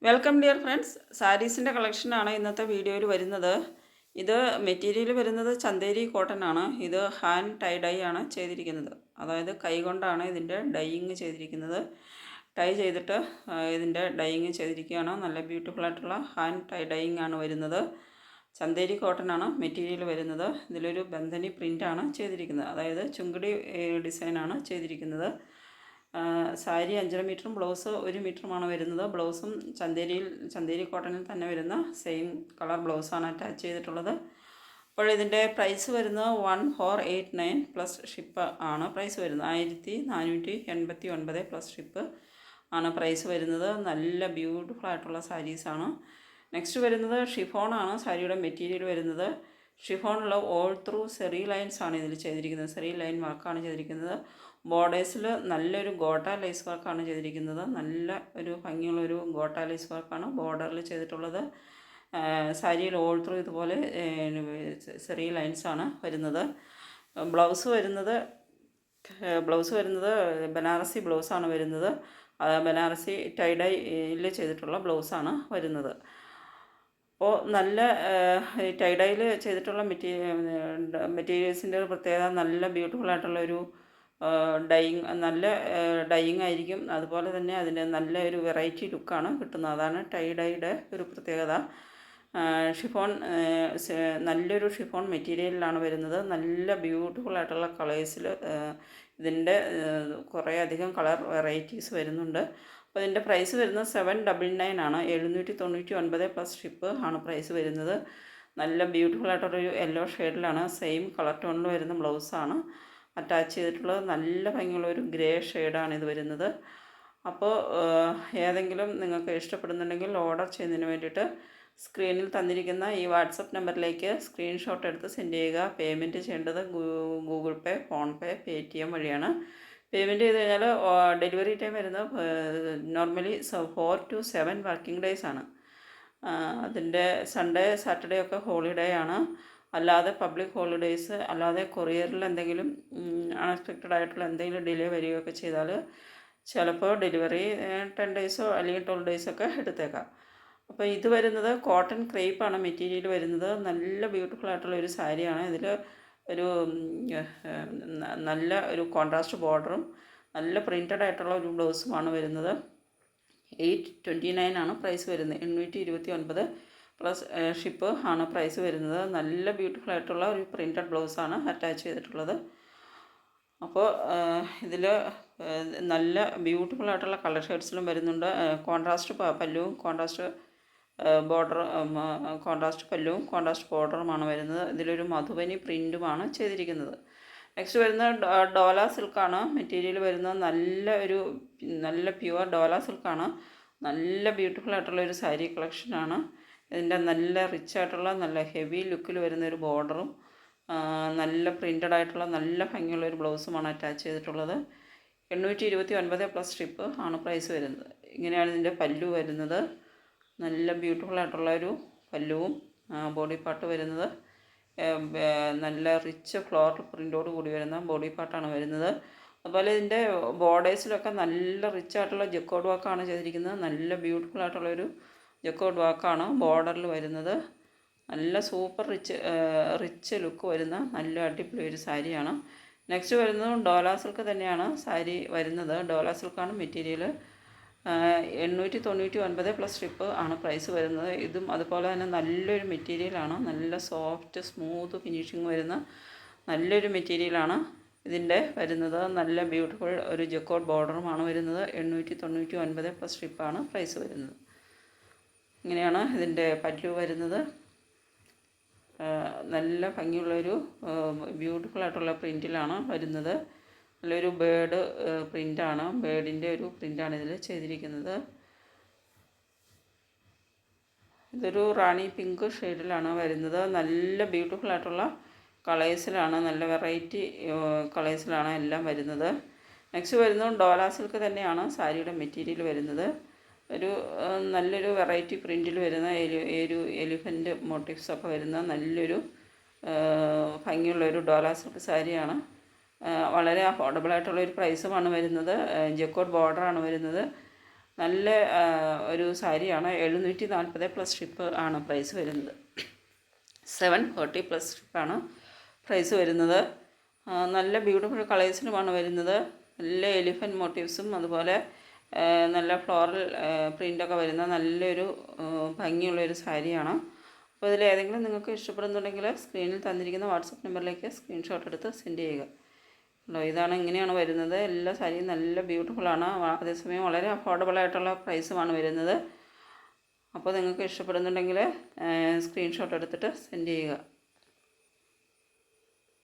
Welcome dear friends. സാരീസിൻ്റെ കളക്ഷനാണ് ഇന്നത്തെ വീഡിയോയിൽ വരുന്നത്. ഇത് മെറ്റീരിയൽ വരുന്നത് ചന്തേരി കോട്ടൺ ആണ്. ഇത് ഹാൻഡ് ടൈ ഡൈ ആണ് ചെയ്തിരിക്കുന്നത്. അതായത് കൈകൊണ്ടാണ് ഇതിൻ്റെ ഡൈയിങ് ചെയ്തിരിക്കുന്നത്. ടൈ ചെയ്തിട്ട് ഇതിൻ്റെ ഡൈയിങ് ചെയ്തിരിക്കുകയാണ്. നല്ല ബ്യൂട്ടിഫുൾ ആയിട്ടുള്ള ഹാൻഡ് ടൈ ഡൈയിങ് ആണ് വരുന്നത്. ചന്തേരി കോട്ടൺ ആണ് മെറ്റീരിയൽ വരുന്നത്. ഇതിലൊരു ബന്ധനി പ്രിൻ്റാണ് ചെയ്തിരിക്കുന്നത്. അതായത് ചുങ്കിടി ഡിസൈനാണ് ചെയ്തിരിക്കുന്നത്. സാരി 5.5 മീറ്ററും ബ്ലൗസ് 1 മീറ്ററുമാണ് വരുന്നത്. ബ്ലൗസും ചന്തേരി കോട്ടണിൽ തന്നെ വരുന്ന സെയിം കളർ ബ്ലൗസാണ് അറ്റാച്ച് ചെയ്തിട്ടുള്ളത്. അപ്പോൾ ഇതിൻ്റെ പ്രൈസ് വരുന്നത് 1489 പ്ലസ് ഷിപ്പ് ആണ് പ്രൈസ് വരുന്നത്. 1489 പ്ലസ് ഷിപ്പ് ആണ് പ്രൈസ് വരുന്നത്. നല്ല ബ്യൂട്ടിഫുൾ ആയിട്ടുള്ള സാരീസാണ്. നെക്സ്റ്റ് വരുന്നത് ഷിഫോണാണ് സാരിയുടെ മെറ്റീരിയൽ വരുന്നത്. ഷിഫോണിലുള്ള ഓൾ ത്രൂ സെറി ലൈൻസ് ആണ് ഇതിൽ ചെയ്തിരിക്കുന്നത്. സെറി ലൈൻ വർക്കാണ് ചെയ്തിരിക്കുന്നത്. ബോർഡേഴ്സിൽ നല്ലൊരു ഗോട്ട ലേസ് വർക്കാണ് ചെയ്തിരിക്കുന്നത്. നല്ല ഒരു ഭംഗിയുള്ളൊരു ഗോട്ട ലേസ് വർക്കാണ് ബോർഡറിൽ ചെയ്തിട്ടുള്ളത്. സാരിയിൽ ഓൾ ത്രൂ ഇതുപോലെ സെറി ലൈൻസാണ് വരുന്നത്. ബ്ലൗസ് വരുന്നത് ബനാറസി ബ്ലൗസാണ് വരുന്നത്. ബനാറസി ടൈഡൈയിൽ ചെയ്തിട്ടുള്ള ബ്ലൗസാണ് വരുന്നത്. അപ്പോൾ നല്ല ടൈഡൈയിൽ ചെയ്തിട്ടുള്ള മെറ്റീരിയൽസിൻ്റെ പ്രത്യേകത നല്ല ബ്യൂട്ടിഫുൾ ആയിട്ടുള്ളൊരു നല്ല ഡൈയിങ് ആയിരിക്കും. അതുപോലെ തന്നെ അതിൻ്റെ നല്ല ഒരു വെറൈറ്റി ലുക്കാണ് കിട്ടുന്നത്. അതാണ് ടൈഡൈയുടെ ഒരു പ്രത്യേകത. ഷിഫോൺ നല്ലൊരു ഷിഫോൺ മെറ്റീരിയലിലാണ് വരുന്നത്. നല്ല ബ്യൂട്ടിഫുൾ ആയിട്ടുള്ള കളേഴ്സിൽ ഇതിൻ്റെ കുറേ അധികം കളർ വെറൈറ്റീസ് വരുന്നുണ്ട്. അപ്പോൾ ഇതിൻ്റെ പ്രൈസ് വരുന്നത് 799 ആണ്. 799 പ്ലസ് ഷിപ്പ് ആണ് പ്രൈസ് വരുന്നത്. നല്ല ബ്യൂട്ടിഫുൾ ആയിട്ടുള്ളൊരു യെല്ലോ ഷെയ്ഡിലാണ് സെയിം കളർ ടോണിൽ വരുന്ന ബ്ലൗസാണ് അറ്റാച്ച് ചെയ്തിട്ടുള്ളത്. നല്ല ഭംഗിയുള്ള ഒരു ഗ്രേ ഷെയ്ഡാണ് ഇത് വരുന്നത്. അപ്പോൾ ഏതെങ്കിലും നിങ്ങൾക്ക് ഇഷ്ടപ്പെടുന്നുണ്ടെങ്കിൽ ഓർഡർ ചെയ്യുന്നതിന് വേണ്ടിയിട്ട് സ്ക്രീനിൽ തന്നിരിക്കുന്ന ഈ വാട്സപ്പ് നമ്പറിലേക്ക് സ്ക്രീൻഷോട്ട് എടുത്ത് സെൻഡ് ചെയ്യുക. പേയ്മെൻറ്റ് ചെയ്യേണ്ടത് ഗൂഗിൾ പേ, ഫോൺപേ, പേടിഎം വഴിയാണ്. പേയ്മെൻറ്റ് ചെയ്ത് കഴിഞ്ഞാൽ ഡെലിവറി ടൈം വരുന്നത് നോർമലി 4 to 7 വർക്കിംഗ് ഡേയ്സ് ആണ്. അതിൻ്റെ സൺഡേ സാറ്റർഡേ ഒക്കെ ഹോളിഡേ ആണ്. അല്ലാതെ പബ്ലിക് ഹോളിഡേയ്സ് അല്ലാതെ കൊറിയറിൽ എന്തെങ്കിലും അൺഎക്സ്പെക്റ്റഡ് ആയിട്ടുള്ള എന്തെങ്കിലും ഡിലേ വരികയൊക്കെ ചെയ്താൽ ചിലപ്പോൾ ഡെലിവറി 10 ഡേയ്സോ അല്ലെങ്കിൽ 12 ഡേയ്സൊക്കെ എടുത്തേക്കാം. അപ്പോൾ ഇത് വരുന്നത് കോട്ടൺ ക്രേപ്പാണ് മെറ്റീരിയൽ വരുന്നത്. നല്ല ബ്യൂട്ടിഫുൾ ആയിട്ടുള്ള ഒരു സാരിയാണ്. ഇതിൽ ഒരു നല്ല ഒരു കോൺട്രാസ്റ്റ് ബോർഡറും നല്ല പ്രിൻറ്റഡ് ആയിട്ടുള്ള ഒരു ബ്ലൗസുമാണ് വരുന്നത്. 829 ആണ് പ്രൈസ് വരുന്നത്. 829 പ്ലസ് ഷിപ്പ് ആണ് പ്രൈസ് വരുന്നത്. നല്ല ബ്യൂട്ടിഫുൾ ആയിട്ടുള്ള ഒരു പ്രിൻറ്റഡ് ബ്ലൗസാണ് അറ്റാച്ച് ചെയ്തിട്ടുള്ളത്. അപ്പോൾ ഇതിൽ നല്ല ബ്യൂട്ടിഫുൾ ആയിട്ടുള്ള കളർ ഷെയ്ഡ്സിലും വരുന്നുണ്ട്. കോൺട്രാസ്റ്റ് പല്ലുവും കോൺട്രാസ്റ്റ് പല്ലുവും കോൺട്രാസ്റ്റ് ബോർഡറുമാണ് വരുന്നത്. ഇതിലൊരു മധുബനി പ്രിൻറ്റുമാണ് ചെയ്തിരിക്കുന്നത്. നെക്സ്റ്റ് വരുന്നത് ഡോല സിൽക്കാണ് മെറ്റീരിയൽ വരുന്നത്. നല്ല പ്യുവർ ഡോല സിൽക്കാണ്. നല്ല ബ്യൂട്ടിഫുൾ ആയിട്ടുള്ള ഒരു സാരി കളക്ഷനാണ്. ഇതിൻ്റെ നല്ല റിച്ച് ആയിട്ടുള്ള നല്ല ഹെവി ലുക്കിൽ വരുന്ന ഒരു ബോർഡറും നല്ല പ്രിൻറ്റഡ് ആയിട്ടുള്ള നല്ല ഭംഗിയുള്ള ഒരു ബ്ലൗസുമാണ് അറ്റാച്ച് ചെയ്തിട്ടുള്ളത്. 829 പ്ലസ് ഷിപ്പ് ആണ് പ്രൈസ് വരുന്നത്. ഇങ്ങനെയാണ് ഇതിൻ്റെ പല്ലു വരുന്നത്. നല്ല ബ്യൂട്ടിഫുൾ ആയിട്ടുള്ള ഒരു പല്ലുവും ബോഡി പാർട്ട് വരുന്നത്. നല്ല റിച്ച് ഫ്ലോറൽ പ്രിൻ്റോട് കൂടി വരുന്ന ബോഡി പാർട്ടാണ് വരുന്നത്. അതുപോലെ ഇതിൻ്റെ ബോർഡേഴ്സിലൊക്കെ നല്ല റിച്ച് ആയിട്ടുള്ള ജക്കോഡ് വർക്കാണ് ചെയ്തിരിക്കുന്നത്. നല്ല ബ്യൂട്ടിഫുൾ ആയിട്ടുള്ളൊരു ജക്കോഡ് വർക്കാണ് ബോർഡറിൽ വരുന്നത്. നല്ല സൂപ്പർ റിച്ച് ലുക്ക് വരുന്ന നല്ല അടിപൊളി ഒരു സാരിയാണ്. നെക്സ്റ്റ് വരുന്നത് ഡോല സിൽക്ക് തന്നെയാണ് സാരി വരുന്നത്. ഡോല സിൽക്കാണ് മെറ്റീരിയൽ. 899 പ്ലസ് ഷിപ്പ് ആണ് പ്രൈസ് വരുന്നത്. ഇതും അതുപോലെ തന്നെ നല്ലൊരു മെറ്റീരിയലാണ്. നല്ല സോഫ്റ്റ് സ്മൂത്ത് ഫിനിഷിങ് വരുന്ന നല്ലൊരു മെറ്റീരിയലാണ് ഇതിൻ്റെ വരുന്നത്. നല്ല ബ്യൂട്ടിഫുൾ ഒരു ജക്കോഡ് ബോർഡറുമാണ് വരുന്നത്. 899 പ്ലസ് ഷിപ്പാണ് പ്രൈസ് വരുന്നത്. ഇങ്ങനെയാണ് ഇതിൻ്റെ പല്ലു വരുന്നത്. നല്ല ഭംഗിയുള്ളൊരു ബ്യൂട്ടിഫുൾ ആയിട്ടുള്ള പ്രിൻറ്റിലാണ് വരുന്നത്. നല്ലൊരു ബേർഡ് പ്രിൻ്റാണ്. ബേർഡിൻ്റെ ഒരു പ്രിൻ്റാണ് ഇതിൽ ചെയ്തിരിക്കുന്നത്. ഇതൊരു റാണി പിങ്ക് ഷെയ്ഡിലാണ് വരുന്നത്. നല്ല ബ്യൂട്ടിഫുൾ ആയിട്ടുള്ള കളേഴ്സിലാണ്, നല്ല വെറൈറ്റി കളേഴ്സിലാണ് എല്ലാം വരുന്നത്. നെക്സ്റ്റ് വരുന്നത് ഡോല സിൽക്ക് തന്നെയാണ് സാരിയുടെ മെറ്റീരിയൽ വരുന്നത്. ഒരു നല്ലൊരു വെറൈറ്റി പ്രിൻറ്റിൽ വരുന്ന എലിഫൻ്റ് മോട്ടീവ്സൊക്കെ വരുന്ന നല്ലൊരു ഭംഗിയുള്ളൊരു ഡോല സിൽക്ക് സാരിയാണ്. വളരെ അഫോർഡബിൾ ആയിട്ടുള്ളൊരു പ്രൈസുമാണ് വരുന്നത്. ജക്കോഡ് ബോർഡറാണ് വരുന്നത്. നല്ല ഒരു സാരിയാണ്. 740 പ്ലസ് ഷിപ്പ് ആണ് പ്രൈസ് വരുന്നത്. 740 പ്ലസ് ഷിപ്പാണ് പ്രൈസ് വരുന്നത്. നല്ല ബ്യൂട്ടിഫുൾ കളേഴ്സിലുമാണ് വരുന്നത്. നല്ല എലിഫൻറ്റ് മോട്ടീവ്സും അതുപോലെ നല്ല ഫ്ലോറൽ പ്രിൻ്റൊക്കെ വരുന്ന നല്ലൊരു ഭംഗിയുള്ളൊരു സാരിയാണ്. അപ്പോൾ ഇതിലേതെങ്കിലും നിങ്ങൾക്ക് ഇഷ്ടപ്പെടുന്നുണ്ടെങ്കിൽ സ്ക്രീനിൽ തന്നിരിക്കുന്ന വാട്സപ്പ് നമ്പറിലേക്ക് സ്ക്രീൻഷോട്ട് എടുത്ത് സെൻഡ് ചെയ്യുക. ഇതാണ് ഇങ്ങനെയാണ് വരുന്നത്. എല്ലാ സാരിയും നല്ല ബ്യൂട്ടിഫുള്ളാണ്. അതേസമയം വളരെ അഫോർഡബിൾ ആയിട്ടുള്ള പ്രൈസുമാണ് വരുന്നത്. അപ്പോൾ നിങ്ങൾക്ക് ഇഷ്ടപ്പെടുന്നുണ്ടെങ്കിൽ സ്ക്രീൻഷോട്ട് എടുത്തിട്ട് സെൻഡ് ചെയ്യുക.